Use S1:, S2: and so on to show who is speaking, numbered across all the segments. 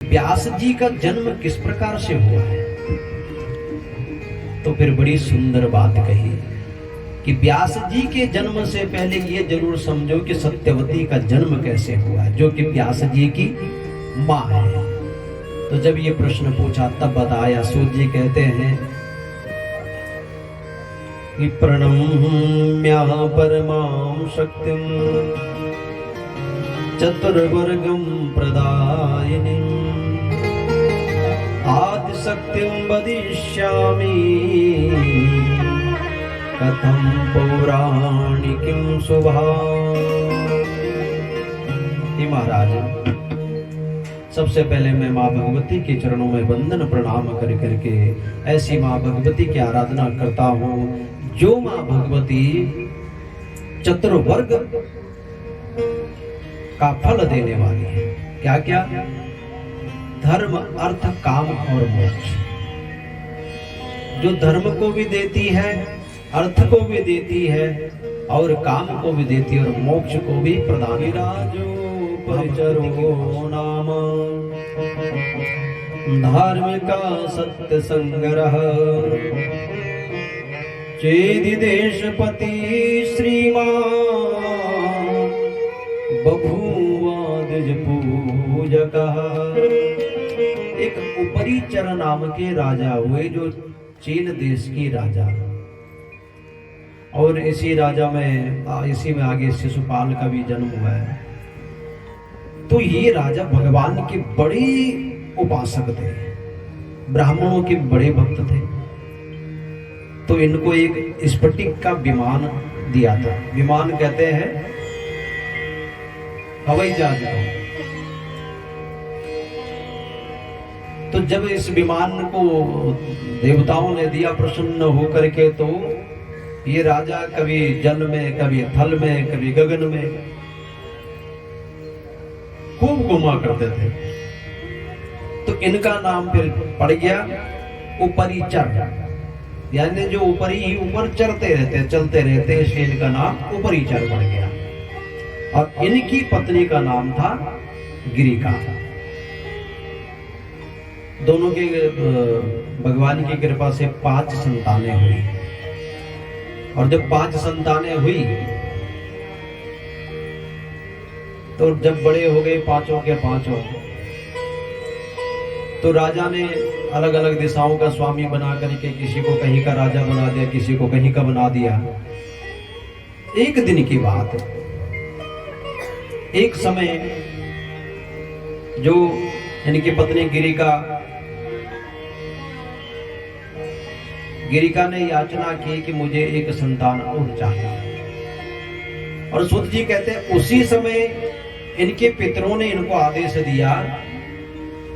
S1: व्यास जी का जन्म किस प्रकार से हुआ है, तो फिर बड़ी सुंदर बात कही कि व्यास जी के जन्म से पहले ये जरूर समझो कि सत्यवती का जन्म कैसे हुआ, जो कि व्यास जी की माँ है। तो जब ये प्रश्न पूछा तब बताया। सूत जी कहते हैं कि प्रणम्या परमां शक्तिं चतुर्वर्गं प्रदायिनीं आदिशक्तिं वदिष्यामि कथं पौराणिकीं शुभा। महाराज, सबसे पहले मैं माँ भगवती के चरणों में वंदन प्रणाम कर करके ऐसी माँ भगवती की आराधना करता हूँ जो माँ भगवती चतुर्वर्ग का फल देने वाली है। क्या क्या? धर्म, अर्थ, काम और मोक्ष। जो धर्म को भी देती है, अर्थ को भी देती है और काम को भी देती है और मोक्ष को भी प्रदान। राजो परिचरो नाम धार्मिका सत्य संग्रह चेदि देशपति श्रीमान बभूवादिज पूजकः। एक उपरिचर नाम के राजा हुए जो चीन देश की राजा, और इसी राजा में इसी में आगे शिशुपाल का भी जन्म हुआ है। तो ये राजा भगवान के बड़े उपासक थे, ब्राह्मणों के बड़े भक्त थे। तो इनको एक स्फटिक का विमान दिया था। विमान कहते हैं हवाई जहाज को। तो जब इस विमान को देवताओं ने दिया प्रसन्न होकर के, तो ये राजा कभी जल में, कभी थल में, कभी गगन में खूब घुमा करते थे। तो इनका नाम फिर पड़ गया उपरिचर, यानी जो ऊपर चढ़ते रहते, चलते रहते, इसलिए इनका नाम उपरिचर पड़ गया। और इनकी पत्नी का नाम था गिरिका। दोनों के भगवान की कृपा से 5 संतानें हुई। और जब 5 संतानें हुई तो जब बड़े हो गए पांचों के पांचों, तो राजा ने अलग अलग दिशाओं का स्वामी बना करके किसी को कहीं का राजा बना दिया, किसी को कहीं का बना दिया। एक दिन की बात, एक समय जो इनकी पत्नी गिरिका ने याचना की कि मुझे एक संतान और चाहिए। और सूत जी कहते हैं उसी समय इनके पितरों ने इनको आदेश दिया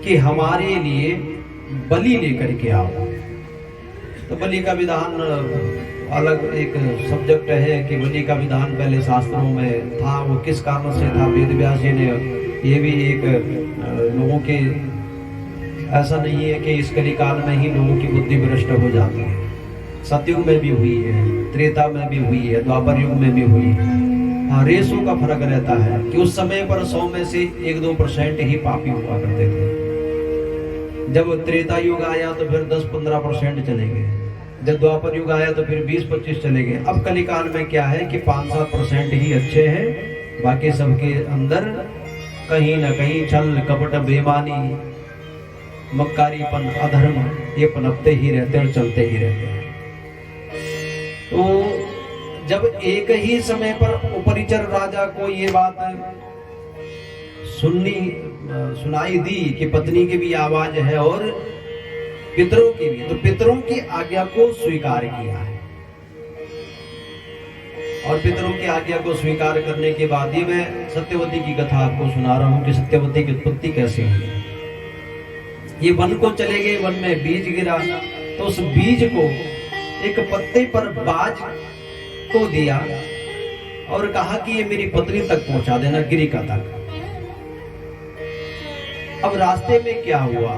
S1: कि हमारे लिए बलि लेकर के आओ। तो बलि का विधान अलग एक सब्जेक्ट है कि बलि का विधान पहले शास्त्रों में था। वो किस कारण से था, वेद व्यास जी ने ये भी एक लोगों के, ऐसा नहीं है कि इस कलिकाल में ही लोगों की बुद्धि भ्रष्ट हो जाती है। सतयुग में भी हुई है, त्रेता में भी हुई है, द्वापर युग में भी हुई है। हाँ, रेशों का फर्क रहता है कि उस समय पर 100 में से 1-2% ही पापी हुआ करते थे। जब त्रेता युग आया तो फिर 10-15% चले गए। जब द्वापर युग आया तो फिर 20-25 चले गए। अब कलिकाल में क्या है कि 5-7% ही अच्छे हैं, बाकी सबके अंदर कहीं ना कहीं छल, कपट, बेईमानी, मक्कारीपन, अधर्म ये पनपते ही रहते और चलते ही रहते हैं। तो जब एक ही समय पर उपरिचर राजा को ये बात सुनाई दी कि पत्नी की भी आवाज है और पितरों की भी, तो पितरों की आज्ञा को स्वीकार किया है। और पितरों की आज्ञा को स्वीकार करने के बाद ही मैं सत्यवती की कथा आपको सुना रहा हूं कि सत्यवती की उत्पत्ति कैसे हुई। ये वन को चले गए, वन में बीज गिरा, तो उस बीज को एक पत्ते पर बाज को दिया और कहा कि ये मेरी पत्नी तक पहुंचा देना, गिरिका तक। अब रास्ते में क्या हुआ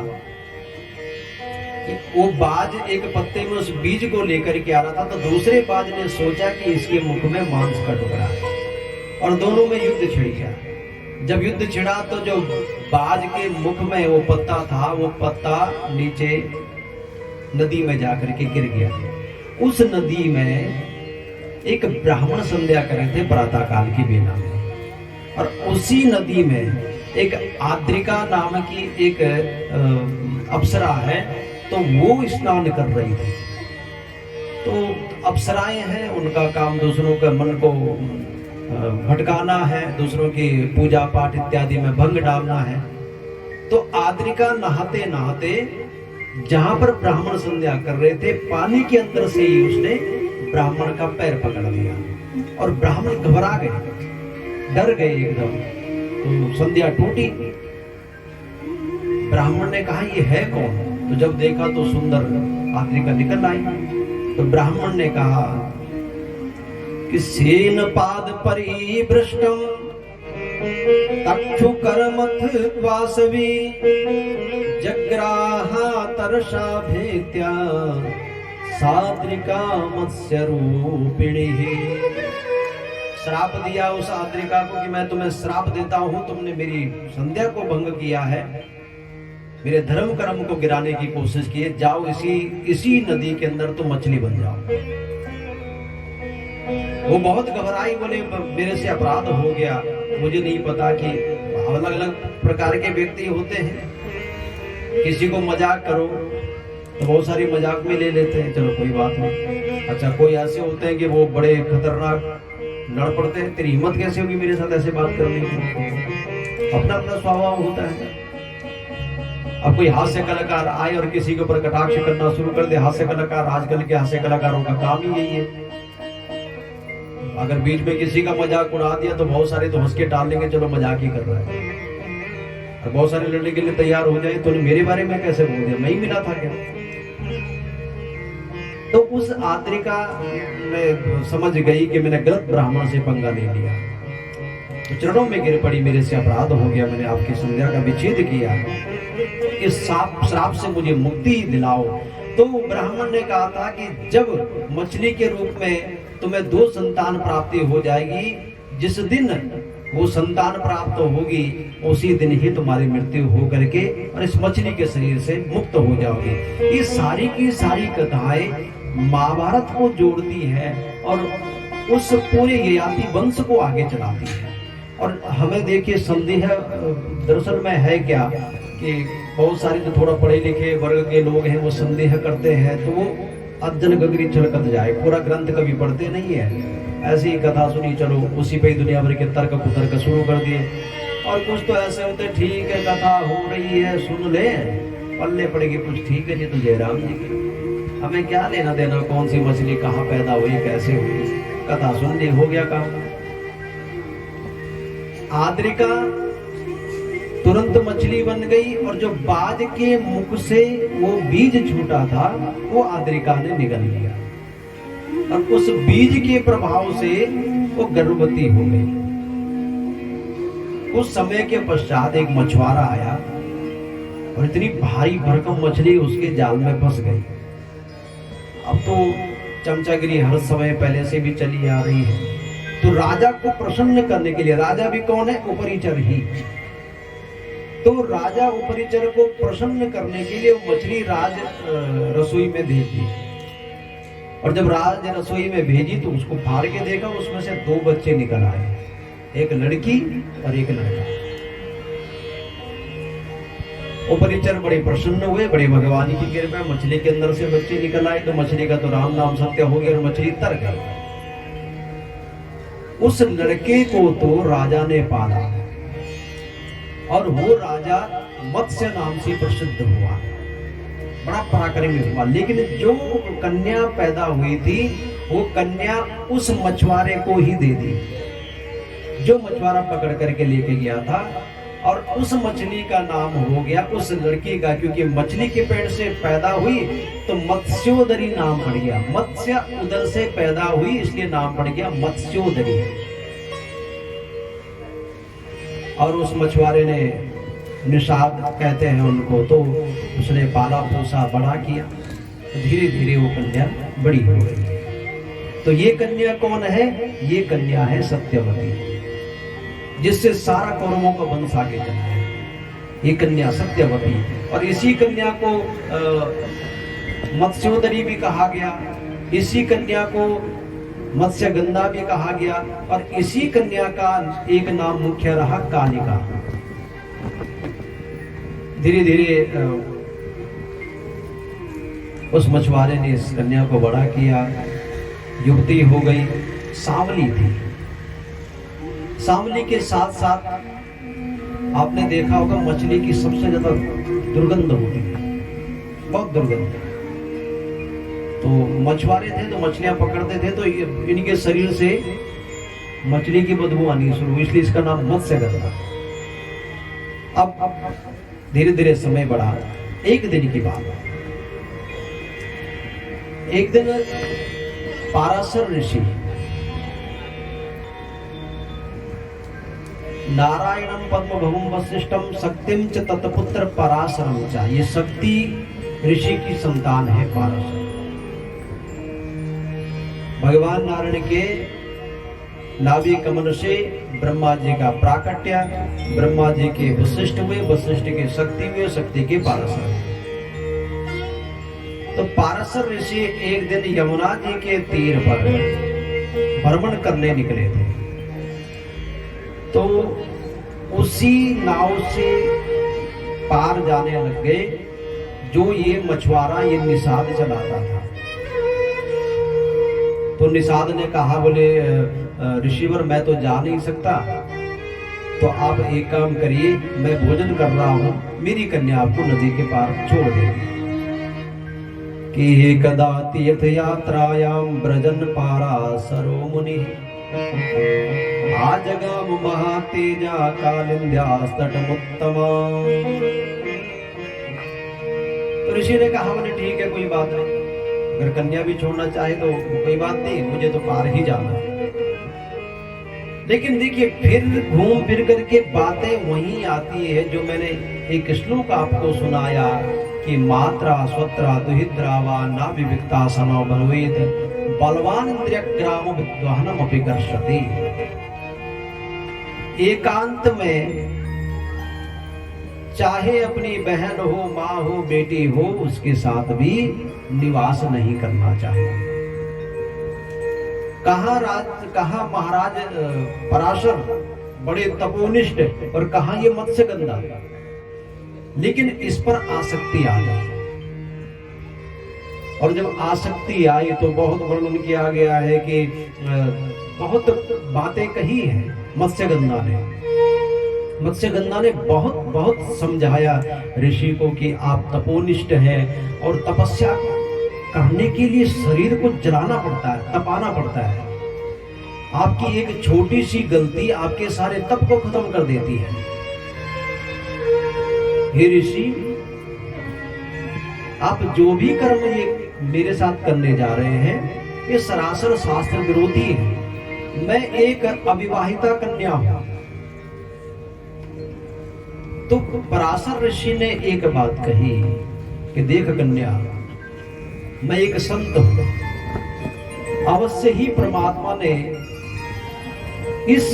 S1: कि वो बाज एक पत्ते में उस बीज को लेकर के आ रहा था, तो दूसरे बाज ने सोचा कि इसके मुख में मांस का टुकड़ा है और दोनों में युद्ध छिड़ गया। जब युद्ध छिड़ा तो जो बाज के मुख में वो पत्ता था, वो पत्ता नीचे नदी में जाकर के गिर गया। उस नदी में एक ब्राह्मण संध्या कर रहे थे प्रातः काल की बेला में, और उसी नदी में एक आद्रिका नाम की एक अप्सरा है, तो वो स्नान कर रही थी। तो अप्सराएं हैं, उनका काम दूसरों के मन को भटकाना है, दूसरों की पूजा पाठ इत्यादि में भंग डालना है। तो आद्रिका नहाते नहाते जहां पर ब्राह्मण संध्या कर रहे थे, पानी के अंदर से ही उसने ब्राह्मण का पैर पकड़ लिया और ब्राह्मण घबरा गए, डर गए एकदम। तो संध्या टूटी। ब्राह्मण ने कहा ये है कौन? तो जब देखा तो सुंदर आद्रिका निकल आई। तो ब्राह्मण ने कहा कि सेन पाद परिभ्रष्टम तक्षु करमथ वासवी जग्राहा तरसा भेत्या साद्रिका मत्स्य रूपिणी। श्राप दिया उस आद्रिका को कि मैं तुम्हें श्राप देता हूं, तुमने मेरी संध्या को भंग किया है, मेरे धर्म कर्म को गिराने की कोशिश की है, जाओ इसी नदी के अंदर तुम मछली बन जाओ। वो बहुत घबराई, बोले मेरे से अपराध हो गया, मुझे नहीं पता कि अलग अलग प्रकार के व्यक्ति होते हैं, किसी को मजाक करो तो बहुत सारी मजाक में ले लेते हैं, चलो कोई बात नहीं। अच्छा, कोई ऐसे होते हैं कि वो बड़े खतरनाक लड़ पड़ते हैं, तेरी हिम्मत कैसे होगी मेरे साथ ऐसे बात करने की। अपना अपना स्वभाव होता है। अब कोई हास्य कलाकार आए और किसी के ऊपर कटाक्ष करना शुरू कर दे, हास्य कलाकार, आजकल के हास्य कलाकारों का काम ही यही है। अगर बीच में किसी का मजाक उड़ा दिया तो बहुत सारे तो हंस के टाल लेंगे, चलो मजाक ही कर रहा है, और बहुत सारे लड़ने के लिए तैयार हो जाए, तो मेरे बारे में कैसे बोल दिया, मैं ही मिला था क्या? तो उस आद्रिका में समझ गई कि मैंने गलत ब्राह्मण से पंगा ले लिया, तो चरणों में गिर पड़ी, मेरे से अपराध हो गया, मैंने आपकी संध्या का विच्छेद किया, इस श्राप से मुझे मुक्ति दिलाओ। तो ब्राह्मण ने कहा था कि जब मछली के रूप में तुम्हें 2 संतान प्राप्ति हो जाएगी, जिस दिन वो संतान प्राप्त होगी उसी दिन ही तुम्हारी मृत्यु हो करके और इस मछली के शरीर से मुक्त हो जाओगे। ये सारी की सारी कथाएं महाभारत को जोड़ती है और उस पूरे ययाति वंश को आगे चलाती है। और हमें देखिए संदेह दरअसल में है क्या कि बहुत सारे जो थोड़ा पढ़े लिखे वर्ग के लोग हैं वो संदेह करते हैं, तो वो अज्जल गगरी छलकत जाए, पूरा ग्रंथ कभी पढ़ते नहीं है, ऐसी ही कथा सुनी, चलो उसी पे ही दुनिया भर के तर्क कुतर्क शुरू कर दिए। और कुछ तो ऐसे होते, ठीक है कथा हो रही है सुन ले, पल्ले पड़ेगी कुछ, ठीक है जी तो जयराम जी की, हमें क्या लेना देना कौन सी मछली कहाँ पैदा हुई कैसे हुई, कथा सुन ली हो गया काम। आद्रिका तुरंत मछली बन गई और जो बाज के मुख से वो बीज छूटा था वो आद्रिका ने निगल लिया और उस बीज के प्रभाव से वो गर्भवती हो गई। उस समय के पश्चात एक मछुआरा आया और इतनी भारी भरकम मछली उसके जाल में फंस गई। अब तो चमचागिरी हर समय पहले से भी चली आ रही है, तो राजा को प्रसन्न करने के लिए, राजा भी कौन है, उपरिचर ही, तो राजा उपरिचर को प्रसन्न करने के लिए मछली राज रसोई में भेज दी। और जब राज रसोई में भेजी तो उसको फाड़ के देखा, उसमें से 2 बच्चे निकल आए, एक लड़की और एक लड़का। उपरिचर बड़े प्रसन्न हुए, बड़े भगवान की कृपा, मछली के अंदर से बच्चे निकल आए, तो मछली का तो राम नाम सत्य हो गया और मछली तर गई। उस लड़के को तो राजा ने पाला और वो राजा मत्स्य नाम से प्रसिद्ध हुआ, बड़ा पराक्रमी हुआ। लेकिन जो कन्या पैदा हुई थी वो कन्या उस मछुआरे को ही दे दी जो मछुआरा पकड़ करके लेके गया था, और उस मछली का नाम हो गया उस लड़की का, क्योंकि मछली के पेट से पैदा हुई तो मत्स्योदरी नाम पड़ गया, मत्स्य उदर से पैदा हुई इसलिए नाम पड़ गया मत्स्योदरी। और उस मछुआरे ने, निषाद कहते हैं उनको, तो उसने पाला पोसा बड़ा किया, धीरे धीरे वो कन्या बड़ी हो गई। तो ये कन्या कौन है? ये कन्या है सत्यवती, जिससे सारा कौरवों का वंश आगे चला है। ये कन्या सत्यवती, और इसी कन्या को मत्स्योदरी भी कहा गया, इसी कन्या को मत्स्यगंधा भी कहा गया, और इसी कन्या का एक नाम मुख्य रहा कालिका। धीरे धीरे उस मछुआरे ने इस कन्या को बड़ा किया, युवती हो गई, सांवली थी। सांवली के साथ साथ आपने देखा होगा मछली की सबसे ज्यादा दुर्गंध होती है, बहुत दुर्गंध। तो मछुआरे थे तो मछलियां पकड़ते थे तो इनके शरीर से मछली की बदबू आनी शुरू, इसलिए इसका नाम मत्स्यगंधा। अब धीरे धीरे समय बढ़ा। एक दिन की बात, एक दिन पाराशर ऋषि नारायणम पद्मभवम वशिष्ठम शक्तिम च तत्पुत्र पराशरम च, ये शक्ति ऋषि की संतान है पाराशर। भगवान नारायण के नाभि कमल से ब्रह्मा जी का प्राकट्य, ब्रह्मा जी के वशिष्ठ हुए, वशिष्ठ के शक्ति हुए, शक्ति के पाराशर। तो पाराशर ऋषि एक दिन यमुना जी के तीर पर भ्रमण करने निकले थे। तो उसी नाव से पार जाने लग गए जो ये मछुआरा ये निषाद चलाता था। तो निषाद ने कहा, बोले ऋषिवर मैं तो जा नहीं सकता, तो आप एक काम करिए, मैं भोजन कर रहा हूं, मेरी कन्या आपको नदी के पार छोड़ देगी। कि एकदा तीर्थ यात्रायाम ब्रजन पाराशरो मुनि आजगाम महातेजा कालिंद्यास्तटमुत्तमा। तो ऋषि ने कहा, बोले ठीक है, कोई बात नहीं, अगर कन्या भी छोड़ना चाहे तो कोई बात नहीं, मुझे तो पार ही जाना है। लेकिन देखिए फिर घूम फिर करके बातें वहीं आती है जो मैंने एक श्लोक आपको सुनाया कि मात्रा स्वत्रा दुहित्रा वा ना विविक्ता सनो बलवेद बलवान इंद्रियग्राम विद्वानम अपि कर्षति। एकांत में चाहे अपनी बहन हो, माँ हो, बेटी हो, उसके साथ भी निवास नहीं करना चाहिए। कहा महाराज पराशर बड़े तपोनिष्ठ और कहा ये मत्स्यगंधा, लेकिन इस पर आसक्ति आ गई। और जब आसक्ति आई तो बहुत वर्णन किया गया है कि बहुत बातें कही है मत्स्यगंधा ने बहुत समझाया ऋषि को कि आप तपोनिष्ठ हैं और तपस्या करने के लिए शरीर को जलाना पड़ता है, तपाना पड़ता है। आपकी एक छोटी सी गलती आपके सारे तप को खत्म कर देती है। हे ऋषि, आप जो भी कर्म ये मेरे साथ करने जा रहे हैं ये सरासर शास्त्र विरोधी है। मैं एक अविवाहिता कन्या हूं। तो पराशर ऋषि ने एक बात कही कि देख कन्या, मैं एक संत हूं, अवश्य ही परमात्मा ने इस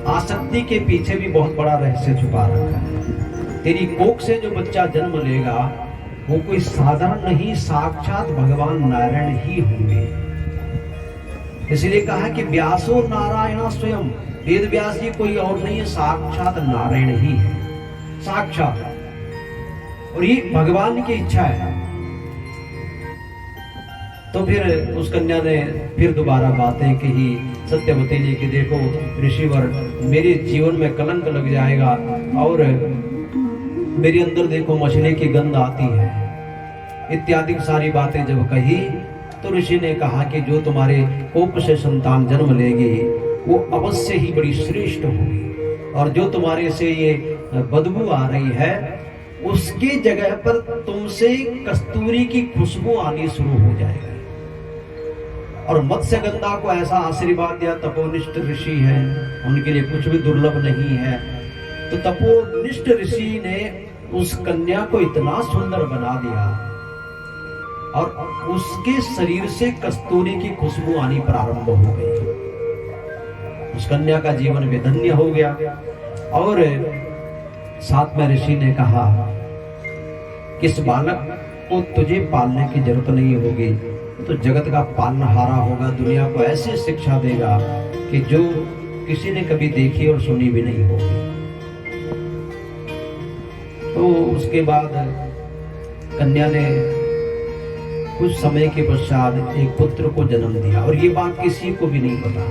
S1: आसक्ति के पीछे भी बहुत बड़ा रहस्य छुपा रखा है। तेरी कोख से जो बच्चा जन्म लेगा वो कोई साधारण नहीं, साक्षात भगवान नारायण ही होंगे। इसलिए कहा कि व्यासो नारायण स्वयं, वेद व्यास जी कोई और नहीं है, साक्षात नारायण ही है, साक्षात। और ये भगवान की इच्छा है। तो फिर उस कन्या ने फिर दोबारा बातें कही सत्यवती ने कि देखो ऋषिवर, मेरे जीवन में कलंक लग जाएगा और मेरे अंदर देखो मछली की गंध आती है, इत्यादि सारी बातें जब कही तो ऋषि ने कहा कि जो तुम्हारे कोख से संतान जन्म लेगी वो अवश्य ही बड़ी श्रेष्ठ होगी, और जो तुम्हारे से ये बदबू आ रही है उसकी जगह पर तुमसे कस्तूरी की खुशबू आनी शुरू हो जाएगी। और मत्स्यगंधा को ऐसा आशीर्वाद दिया, तपोनिष्ठ ऋषि हैं, उनके लिए कुछ भी दुर्लभ नहीं है। तो तपोनिष्ठ ऋषि ने उस कन्या को इतना सुंदर बना दिया और उसके शरीर से कस्तूरी की खुशबू आनी प्रारंभ हो गई। उस कन्या का जीवन भी धन्य हो गया। और साथ में ऋषि ने कहा कि इस बालक को तुझे पालने की जरूरत नहीं होगी, तो जगत का पालनहारा होगा, दुनिया को ऐसी शिक्षा देगा कि जो किसी ने कभी देखी और सुनी भी नहीं होगी। तो उसके बाद कन्या ने कुछ समय के पश्चात एक पुत्र को जन्म दिया, और ये बात किसी को भी नहीं पता,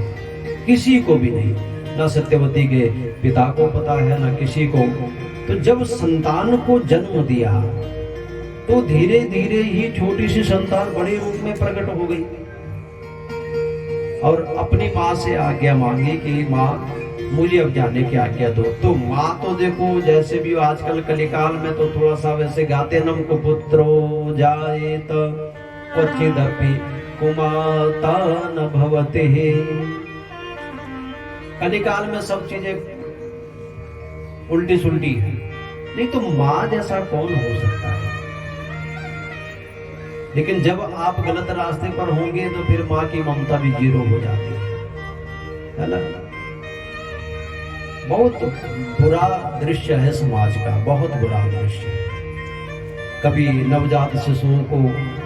S1: किसी को भी नहीं, ना सत्यवती के पिता को पता है ना किसी को। तो जब संतान को जन्म दिया तो धीरे धीरे ही छोटी सी संतान बड़े रूप में प्रकट हो गई और अपनी माँ से आज्ञा मांगी कि माँ मुझे अब जाने की आज्ञा दो। तो माँ तो देखो जैसे भी आजकल कलिकाल में तो थोड़ा सा वैसे गाते नम को पुत्रो जायेत क्वचिदपि कुमाता न भवते। कलिकाल में सब चीजें उल्टी सुल्टी है, नहीं तो माँ जैसा कौन हो सकता है। लेकिन जब आप गलत रास्ते पर होंगे तो फिर माँ की ममता भी जीरो हो जाती है ना। बहुत बुरा दृश्य है समाज का, बहुत बुरा दृश्य। कभी नवजात शिशुओं को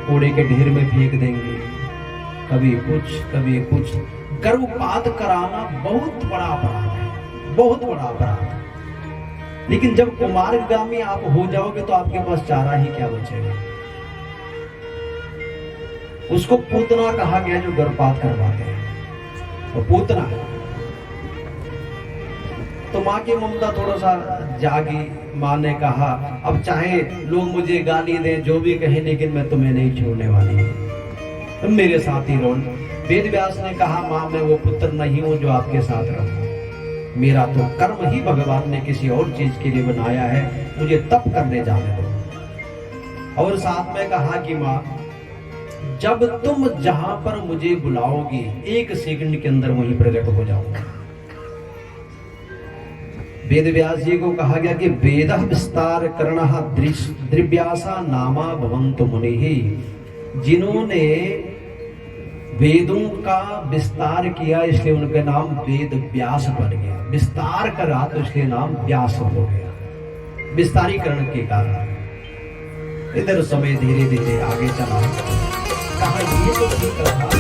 S1: कूड़े के ढेर में फेंक देंगे, कभी कुछ। गर्भपात कराना बहुत बड़ा अपराध है, बहुत बड़ा अपराध। लेकिन जब कुमारगामी आप हो जाओगे तो आपके पास चारा ही क्या बचेगा। उसको पूतना कहा गया जो गर्भपात करवाते हैं, तो पूतना। तो माँ की ममता थोड़ा सा जागी। माँ ने कहा अब चाहे लोग मुझे गाली दें, जो भी कहें, लेकिन मैं तुम्हें नहीं छोड़ने वाली, तुम मेरे साथ ही रहो। वेद व्यास ने कहा माँ मैं वो पुत्र नहीं हूं जो आपके साथ रहूं, मेरा तो कर्म ही भगवान ने किसी और चीज के लिए बनाया है, मुझे तप करने जाने दो। और साथ में कहा कि माँ जब तुम जहां पर मुझे बुलाओगी 1 सेकंड के अंदर वहीं प्रकट हो जाऊंगा। वेद व्यास जी को कहा गया कि वेद विस्तार करणः द्रिव्यासा नामा भवन्तु मुनिः। जिन्होंने वेदों का विस्तार किया इसलिए उनका नाम वेद व्यास बन गया। विस्तार करा तो इसलिए नाम व्यास हो गया, विस्तारीकरण के कारण। इधर समय धीरे धीरे आगे चला, कहा ये तो ठीक रहा।